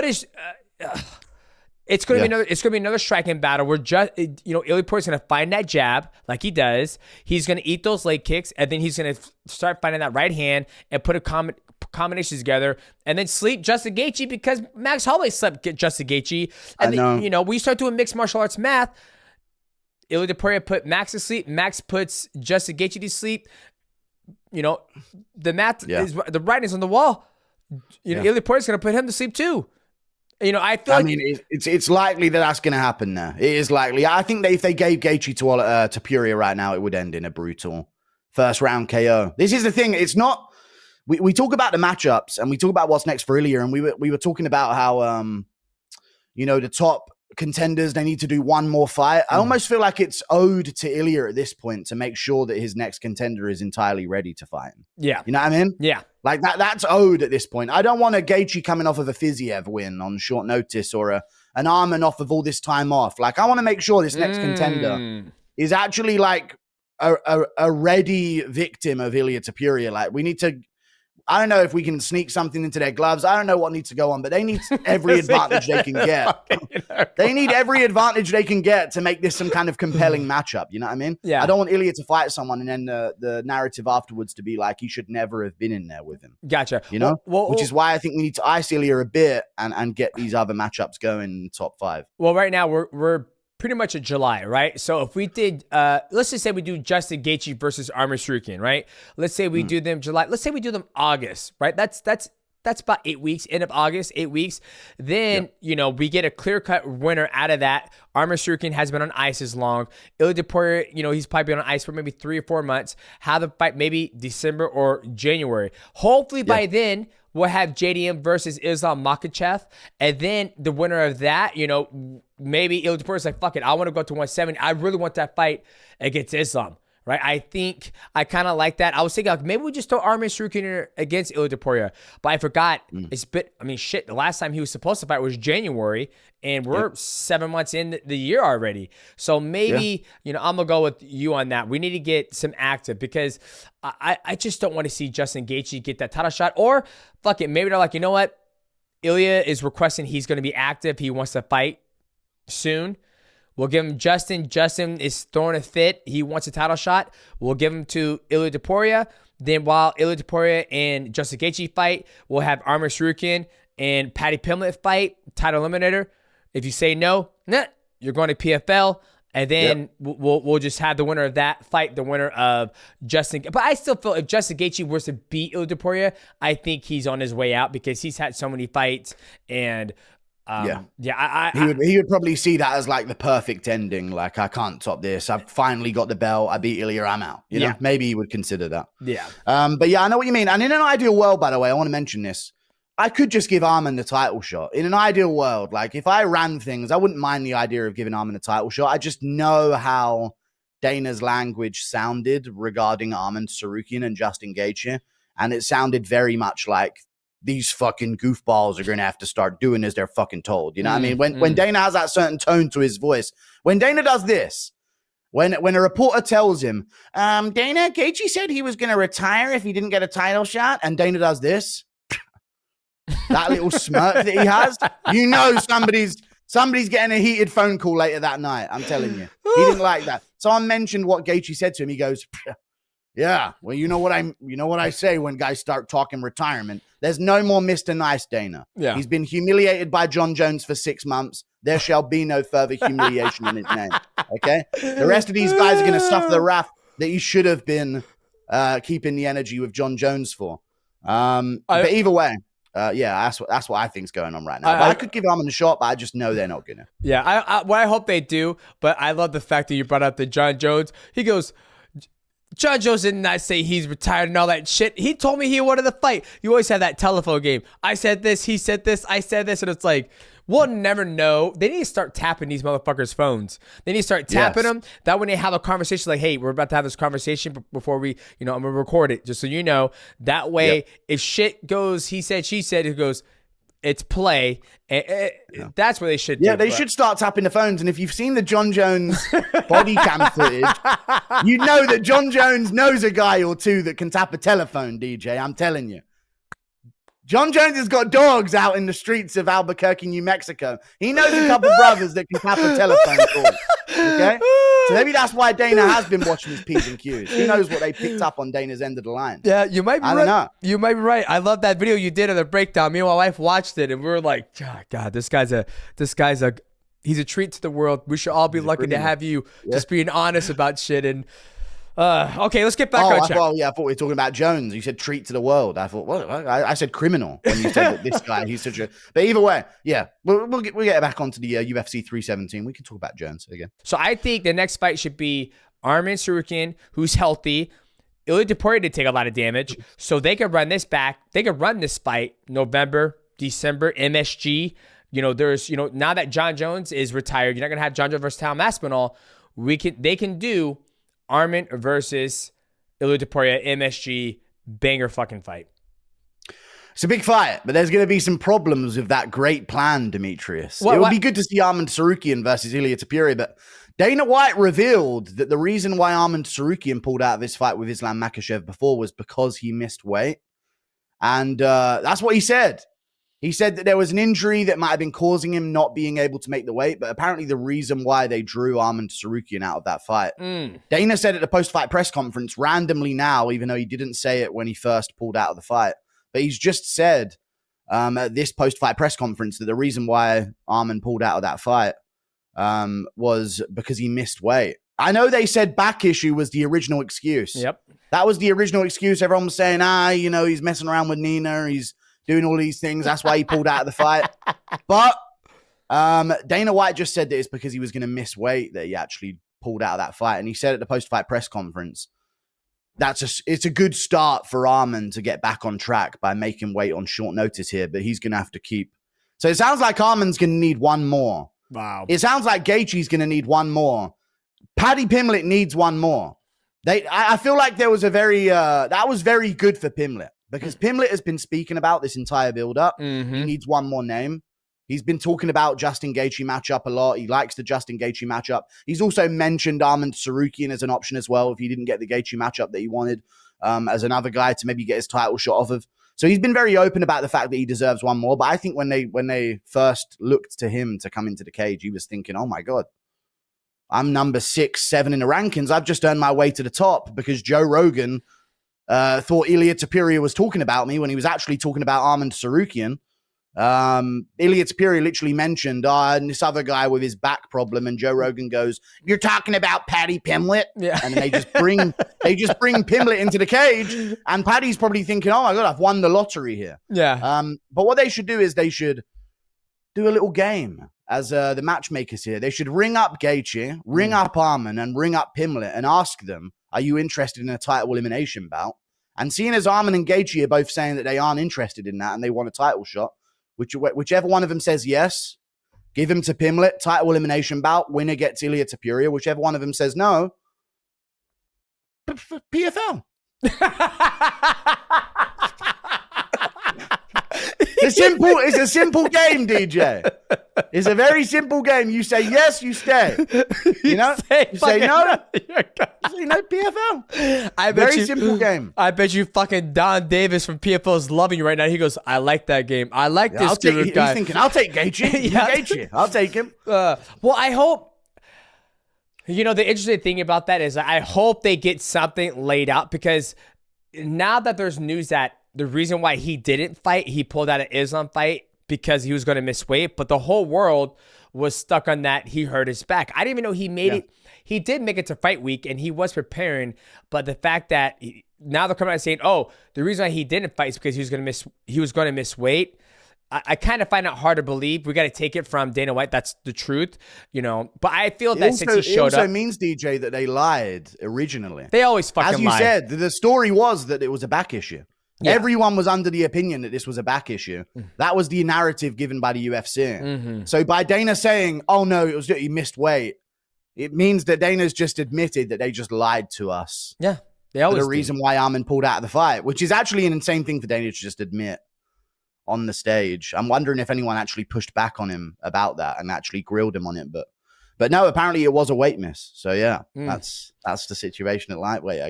is... It's gonna be another striking battle. We're just, Ilia Topuria is gonna find that jab like he does. He's gonna eat those leg kicks, and then he's gonna start finding that right hand and put combinations together, and then sleep Justin Gaethje because Max Holloway slept Justin Gaethje. And then, we start doing mixed martial arts math. Ilia Topuria put Max to sleep. Max puts Justin Gaethje to sleep. The math is the writing's on the wall. Ilia Topuria is gonna put him to sleep too. I mean, it's likely that that's going to happen now. It is likely. I think that if they gave Gaethje to Topuria right now, it would end in a brutal first round KO. This is the thing. It's not. We talk about the matchups and we talk about what's next for Ilia, and we were talking about how the top contenders, they need to do one more fight. I almost feel like it's owed to Ilia at this point to make sure that his next contender is entirely ready to fight him. Yeah. You know what I mean? Yeah. Like that's owed at this point. I don't want a Gaethje coming off of a Fiziev win on short notice or an Arman off of all this time off. Like I want to make sure this next contender is actually like a ready victim of Ilia Topuria. Like we need to, I don't know if we can sneak something into their gloves. I don't know what needs to go on, but they need every advantage they can get. They need every advantage they can get to make this some kind of compelling matchup. You know what I mean? Yeah. I don't want Ilia to fight someone and then the narrative afterwards to be like, he should never have been in there with him. Gotcha. Which is why I think we need to ice Ilia a bit and get these other matchups going in the top 5. Well, right now we're pretty much in July, right? So if we did, let's just say we do Justin Gaethje versus Arman Tsarukyan, right? Let's say we do them July. Let's say we do them August, right? That's about 8 weeks, end of August, 8 weeks. Then, we get a clear-cut winner out of that. Arman Tsarukyan has been on ice as long. Ilia Topuria, he's probably been on ice for maybe 3 or 4 months. Have the fight maybe December or January. Hopefully by then, we'll have JDM versus Islam Makhachev. And then the winner of that, maybe Ilia Topuria is like, fuck it, I want to go to 170. I really want that fight against Islam. Right, I think I kind of like that. I was thinking, like, maybe we just throw Arman Tsarukyan against Ilia Topuria, but I forgot. The last time he was supposed to fight was January, and we're 7 months in the year already. So maybe, I'm gonna go with you on that. We need to get some active because I just don't want to see Justin Gaethje get that title shot. Or fuck it, maybe they're like, you know what, Ilia is requesting he's going to be active. He wants to fight soon. We'll give him Justin. Justin is throwing a fit. He wants a title shot. We'll give him to Ilia Topuria. Then while Ilia Topuria and Justin Gaethje fight, we'll have Arman Tsarukyan and Paddy Pimblett fight, title eliminator. If you say no, you're going to PFL. And then we'll just have the winner of that fight, the winner of Justin. But I still feel if Justin Gaethje was to beat Ilia Topuria, I think he's on his way out because he's had so many fights and he would probably see that as like the perfect ending. Like, I can't top this. I've finally got the belt. I beat Ilia. I'm out. You know, maybe he would consider that. Yeah. But yeah, I know what you mean. And in an ideal world, by the way, I want to mention this. I could just give Arman the title shot. In an ideal world, like if I ran things, I wouldn't mind the idea of giving Arman the title shot. I just know how Dana's language sounded regarding Arman Tsarukyan and Justin Gaethje, and it sounded very much like these fucking goofballs are going to have to start doing as they're fucking told. You know what I mean? When Dana has that certain tone to his voice, when Dana does this, when a reporter tells him, Dana, Gaethje said he was going to retire if he didn't get a title shot, and Dana does this, that little smirk that he has, somebody's getting a heated phone call later that night. I'm telling you. He didn't like that. Someone mentioned what Gaethje said to him. He goes, yeah, well, you know what I say when guys start talking retirement. There's no more Mr. Nice, Dana. Yeah. He's been humiliated by Jon Jones for 6 months. There shall be no further humiliation in his name. Okay? The rest of these guys are going to suffer the wrath that he should have been keeping the energy with Jon Jones for. But either way, that's what I think's going on right now. I could give Arman a shot, but I just know they're not going to. Yeah, I hope they do, but I love the fact that you brought up the Jon Jones. He goes, Jon Jones did not say he's retired and all that shit. He told me he wanted to fight. You always have that telephone game. I said this, he said this, I said this, and it's like, we'll never know. They need to start tapping these motherfuckers' phones. They need to start tapping them. That when they have a conversation, like, hey, we're about to have this conversation before we, I'm going to record it, just so you know. That way, if shit goes, he said, she said, it goes, it's play. That's where they should do. Yeah, they should start tapping the phones. And if you've seen the Jon Jones body cam footage, you know that Jon Jones knows a guy or two that can tap a telephone, DJ. I'm telling you. Jon Jones has got dogs out in the streets of Albuquerque, New Mexico. He knows a couple brothers that can tap a telephone call. Okay? So maybe that's why Dana has been watching his P's and Q's. He knows what they picked up on Dana's end of the line. Yeah, you might be right. I don't know. You might be right. I love that video you did of the breakdown. Me and my wife watched it, and we were like, oh, God, he's a treat to the world. We should all be lucky to have you just being honest about shit. And okay, let's get back on track. I thought we were talking about Jones. You said treat to the world. I thought, well, I said criminal when you said that this guy, he's such a. But either way, yeah, we'll get back onto the UFC 317. We can talk about Jones again. So I think the next fight should be Arman Tsarukyan, who's healthy. Ilia Topuria did take a lot of damage, so they could run this back. They could run this fight November, December, MSG. Now that Jon Jones is retired, you're not gonna have Jon Jones versus Tal Aspinall. They can do Arman versus Ilia Topuria, MSG, banger fucking fight. It's a big fight, but there's going to be some problems with that great plan, Demetrius. It would be good to see Arman Tsarukyan versus Ilia Topuria, but Dana White revealed that the reason why Arman Tsarukyan pulled out of this fight with Islam Makhachev before was because he missed weight. And that's what he said. He said that there was an injury that might have been causing him not being able to make the weight, but apparently the reason why they drew Arman Tsarukyan out of that fight. Dana said at the post-fight press conference, randomly now, even though he didn't say it when he first pulled out of the fight, but he's just said at this post-fight press conference that the reason why Arman pulled out of that fight was because he missed weight. I know they said back issue was the original excuse. Yep. That was the original excuse. Everyone was saying, he's messing around with Nina, he's doing all these things. That's why he pulled out of the fight. But Dana White just said that it's because he was going to miss weight that he actually pulled out of that fight. And he said at the post-fight press conference, it's a good start for Arman to get back on track by making weight on short notice here, but he's going to have to keep. So it sounds like Arman's going to need one more. Wow. It sounds like Gaethje's going to need one more. Paddy Pimblett needs one more. I feel like there was that was very good for Pimblett. Because Pimblett has been speaking about this entire build-up. He needs one more name. He's been talking about Justin Gaethje matchup a lot. He likes the Justin Gaethje matchup. He's also mentioned Arman Tsarukyan as an option as well if he didn't get the Gaethje matchup that he wanted as another guy to maybe get his title shot off of. So he's been very open about the fact that he deserves one more. But I think when they first looked to him to come into the cage, he was thinking, oh my God, I'm number 6, 7 in the rankings. I've just earned my way to the top because Joe Rogan thought Ilia Topuria was talking about me when he was actually talking about Arman Tsarukyan. Ilia Topuria literally mentioned this other guy with his back problem, and Joe Rogan goes, "You're talking about Paddy Pimblett?" Yeah. And they just bring Pimblett into the cage, and Paddy's probably thinking, "Oh my God, I've won the lottery here." Yeah. But what they should do is they should do a little game as the matchmakers here. They should ring up Gaethje, ring up Arman, and ring up Pimblett and ask them, are you interested in a title elimination bout? And seeing as Arman and Gaethje are both saying that they aren't interested in that and they want a title shot, whichever one of them says yes, give him to Pimblett, title elimination bout, winner gets Ilia Topuria. Whichever one of them says no, PFL. It's a simple game, DJ. It's a very simple game. You say yes, you stay. You know? You say no. You say no, PFL. Very simple game. I bet you fucking Don Davis from PFL is loving you right now. He goes, I like that game. I like this dude guy. He's thinking, I'll take Gaethje. Gaethje. I'll take him. Well, I hope. The interesting thing about that is I hope they get something laid out, because now that there's news that the reason why he didn't fight, he pulled out an Islam fight because he was going to miss weight, but the whole world was stuck on that he hurt his back. I didn't even know he made it. He did make it to fight week, and he was preparing, but the fact that now they're coming out saying, oh, the reason why he didn't fight is because he was going to miss weight. I kind of find it hard to believe. We got to take it from Dana White. That's the truth, But I feel that since he showed up, it also means, DJ, that they lied originally. They always fucking lie. As you said, the story was that it was a back issue. Yeah. Everyone was under the opinion that this was a back issue. That was the narrative given by the UFC. So by Dana saying, oh no, it was that he missed weight, it means that Dana's just admitted that they just lied to us. Yeah. They always the reason why Arman pulled out of the fight, which is actually an insane thing for Dana to just admit on the stage. I'm wondering if anyone actually pushed back on him about that and actually grilled him on it. But no, apparently it was a weight miss. So yeah, that's the situation at lightweight, I guess.